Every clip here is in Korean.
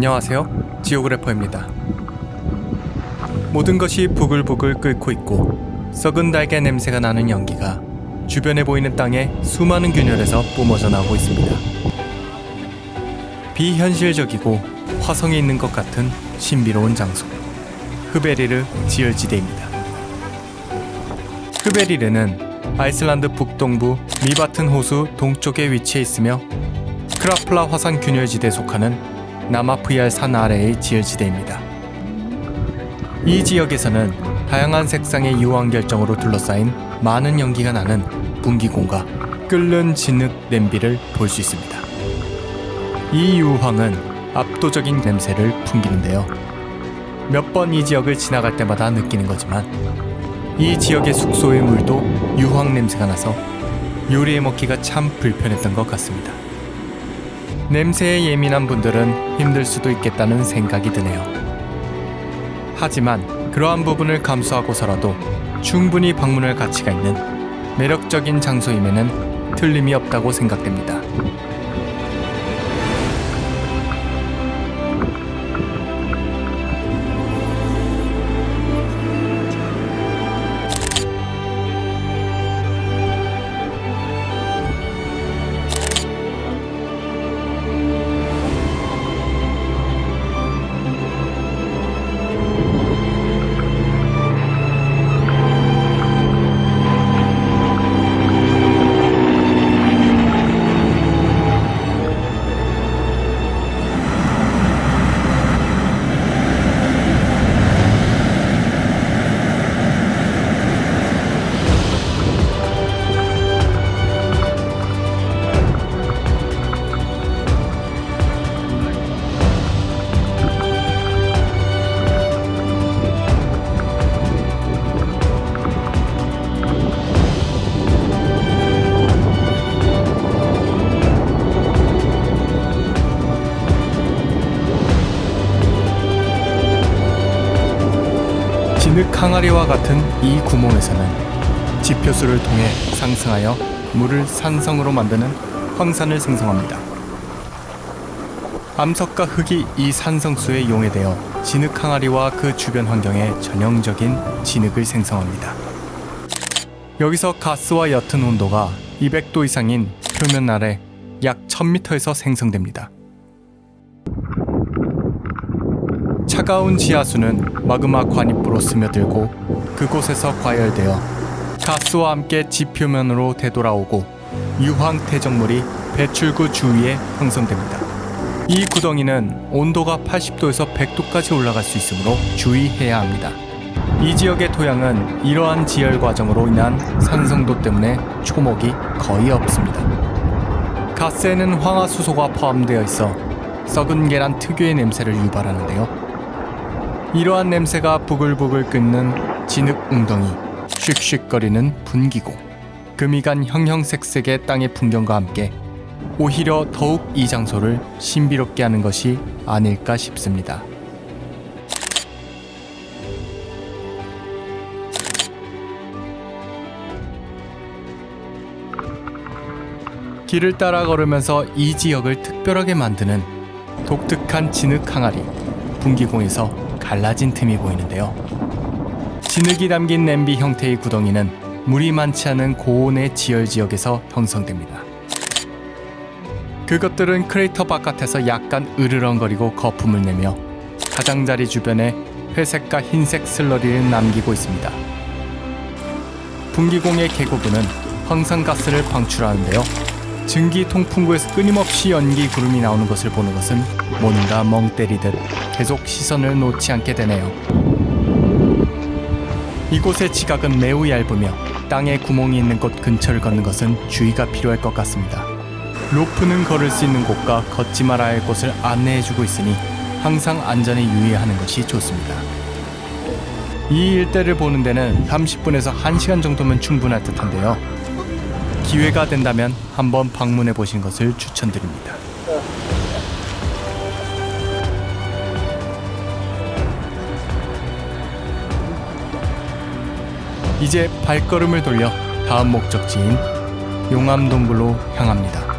안녕하세요, 지오그래퍼입니다. 모든 것이 부글부글 끓고 있고 썩은 달걀 냄새가 나는 연기가 주변에 보이는 땅에 수많은 균열에서 뿜어져 나오고 있습니다. 비현실적이고 화성에 있는 것 같은 신비로운 장소, 흐베리르 지열지대입니다. 흐베리르는 아이슬란드 북동부 미바튼 호수 동쪽에 위치해 있으며 크라플라 화산 균열지대에 속하는 나마프얄 산 아래의 지열지대입니다. 이 지역에서는 다양한 색상의 유황 결정으로 둘러싸인 많은 연기가 나는 분기공과 끓는 진흙 냄비를 볼 수 있습니다. 이 유황은 압도적인 냄새를 풍기는데요. 몇 번 이 지역을 지나갈 때마다 느끼는 거지만 이 지역의 숙소의 물도 유황 냄새가 나서 요리해 먹기가 참 불편했던 것 같습니다. 냄새에 예민한 분들은 힘들 수도 있겠다는 생각이 드네요. 하지만 그러한 부분을 감수하고서라도 충분히 방문할 가치가 있는 매력적인 장소임에는 틀림이 없다고 생각됩니다. 진흙 항아리와 같은 이 구멍에서는 지표수를 통해 상승하여 물을 산성으로 만드는 황산을 생성합니다. 암석과 흙이 이 산성수에 용해되어 진흙 항아리와 그 주변 환경에 전형적인 진흙을 생성합니다. 여기서 가스와 옅은 온도가 200도 이상인 표면 아래 약 1000m에서 생성됩니다. 차가운 지하수는 마그마 관입부로 스며들고 그곳에서 과열되어 가스와 함께 지표면으로 되돌아오고 유황 퇴적물이 배출구 주위에 형성됩니다. 이 구덩이는 온도가 80도에서 100도까지 올라갈 수 있으므로 주의해야 합니다. 이 지역의 토양은 이러한 지열 과정으로 인한 산성도 때문에 초목이 거의 없습니다. 가스에는 황화수소가 포함되어 있어 썩은 계란 특유의 냄새를 유발하는데요. 이러한 냄새가 부글부글 끓는 진흙 웅덩이, 슉슉거리는 분기고, 금이간 형형색색의 땅의 풍경과 함께 오히려 더욱 이 장소를 신비롭게 하는 것이 아닐까 싶습니다. 길을 따라 걸으면서 이 지역을 특별하게 만드는 독특한 진흙 항아리, 분기공에서 갈라진 틈이 보이는데요. 진흙이 담긴 냄비 형태의 구덩이는 물이 많지 않은 고온의 지열 지역에서 형성됩니다. 그것들은 크레이터 바깥에서 약간 으르렁거리고 거품을 내며 가장자리 주변에 회색과 흰색 슬러리를 남기고 있습니다. 분기공의 계곡은 황산가스를 방출하는데요. 증기 통풍구에서 끊임없이 연기 구름이 나오는 것을 보는 것은 뭔가 멍 때리듯 계속 시선을 놓지 않게 되네요. 이곳의 지각은 매우 얇으며 땅에 구멍이 있는 곳 근처를 걷는 것은 주의가 필요할 것 같습니다. 로프는 걸을 수 있는 곳과 걷지 말아야 할 곳을 안내해주고 있으니 항상 안전에 유의하는 것이 좋습니다. 이 일대를 보는 데는 30분에서 1시간 정도면 충분할 듯한데요. 기회가 된다면 한번 방문해 보시는 것을 추천드립니다. 이제 발걸음을 돌려 다음 목적지인 용암동굴로 향합니다.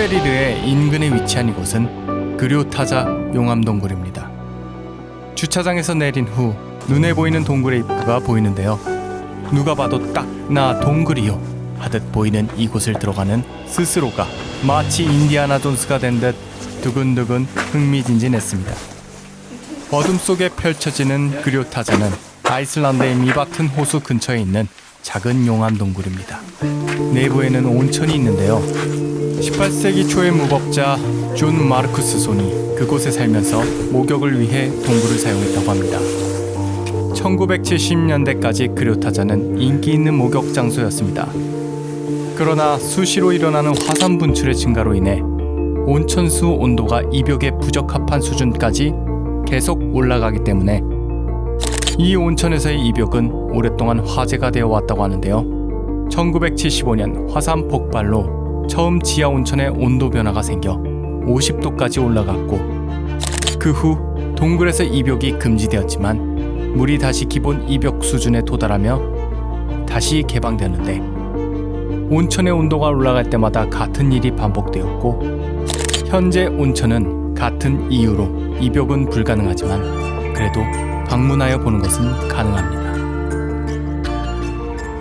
슈베리르의 인근에 위치한 이곳은 그료타자 용암동굴입니다. 주차장에서 내린 후 눈에 보이는 동굴의 입구가 보이는데요. 누가 봐도 딱 나 동굴이요 하듯 보이는 이곳을 들어가는 스스로가 마치 인디아나 존스가 된 듯 두근두근 흥미진진했습니다. 어둠 속에 펼쳐지는 그료타자는 아이슬란드의 미바튼 호수 근처에 있는 작은 용암 동굴입니다. 내부에는 온천이 있는데요. 18세기 초의 무법자 존 마르쿠스 손이 그곳에 살면서 목욕을 위해 동굴을 사용했다고 합니다. 1970년대까지 그료타자는 인기 있는 목욕 장소였습니다. 그러나 수시로 일어나는 화산 분출의 증가로 인해 온천수 온도가 이벽에 부적합한 수준까지 계속 올라가기 때문에 이 온천에서의 이벽은 오랫동안 화제가 되어 왔다고 하는데요. 1975년 화산 폭발로 처음 지하 온천의 온도 변화가 생겨 50도까지 올라갔고 그 후 동굴에서 이벽이 금지되었지만 물이 다시 기본 이벽 수준에 도달하며 다시 개방되는데 온천의 온도가 올라갈 때마다 같은 일이 반복되었고 현재 온천은 같은 이유로 이벽은 불가능하지만 그래도 방문하여 보는 것은 가능합니다.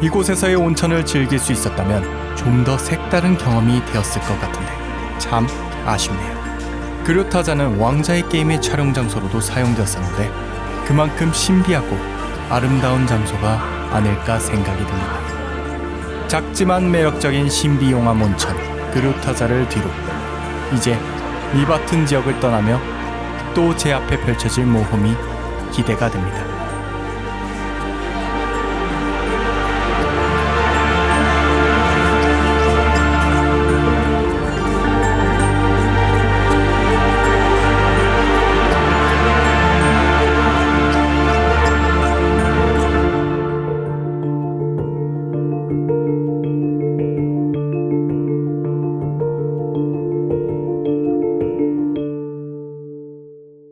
이곳에서의 온천을 즐길 수 있었다면 좀 더 색다른 경험이 되었을 것 같은데 참 아쉽네요. 그료타자는 왕자의 게임의 촬영 장소로도 사용되었었는데 그만큼 신비하고 아름다운 장소가 아닐까 생각이 듭니다. 작지만 매력적인 신비용암 온천 그료타자를 뒤로 이제 미바튼 지역을 떠나며 또 제 앞에 펼쳐질 모험이 기대가 됩니다.